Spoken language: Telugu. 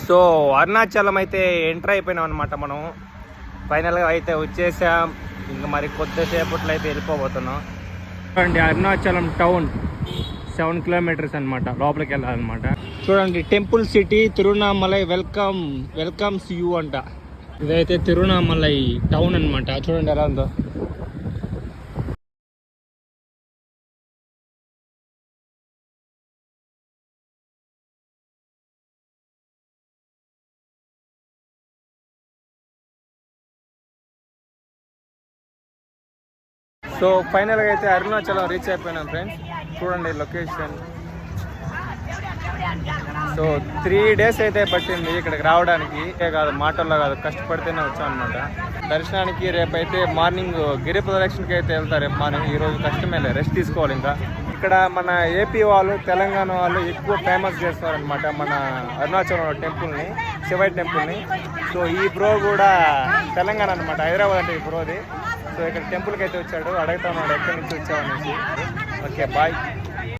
సో అరుణాచలం అయితే ఎంటర్ అయిపోయినాం అనమాట. మనం ఫైనల్గా అయితే వచ్చేసాం. ఇంకా మరి కొద్దిసేపట్లో అయితే వెళ్ళిపోబోతున్నాం. చూడండి అరుణాచలం టౌన్ 7 కిలోమీటర్స్ అనమాట, లోపలికి వెళ్ళాలన్నమాట. చూడండి temple city Tiruvannamalai welcomes you అంట. ఇదైతే తిరువణామలై టౌన్ అనమాట. చూడండి ఎలా ఉందో. సో ఫైనల్గా అయితే అరుణాచలం రీచ్ అయిపోయినాం ఫ్రెండ్స్. చూడండి లొకేషన్. సో 3 days అయితే పట్టింది ఇక్కడికి రావడానికి. కాదు మాటల్లో కాదు, కష్టపడితేనే వచ్చాం అనమాట దర్శనానికి. రేపైతే మార్నింగ్ గిరి ప్రదక్షిణకి అయితే వెళ్తారు. రేపు మార్నింగ్. ఈరోజు కష్టమేలే, రెస్ట్ తీసుకోవాలి. ఇంకా ఇక్కడ మన ఏపీ వాళ్ళు, తెలంగాణ వాళ్ళు ఎక్కువ ఫేమస్ చేస్తారనమాట మన అరుణాచలం టెంపుల్ని, శివయ్య టెంపుల్ని. సో ఈ బ్రో కూడా తెలంగాణ అనమాట, హైదరాబాద్ అంటే ఈ బ్రోది. సో ఇక్కడ టెంపుల్కి అయితే వచ్చాడు. అడుగుతా ఉన్నాడు ఎక్కడి నుంచి వచ్చావు అనేసి. Okay bye.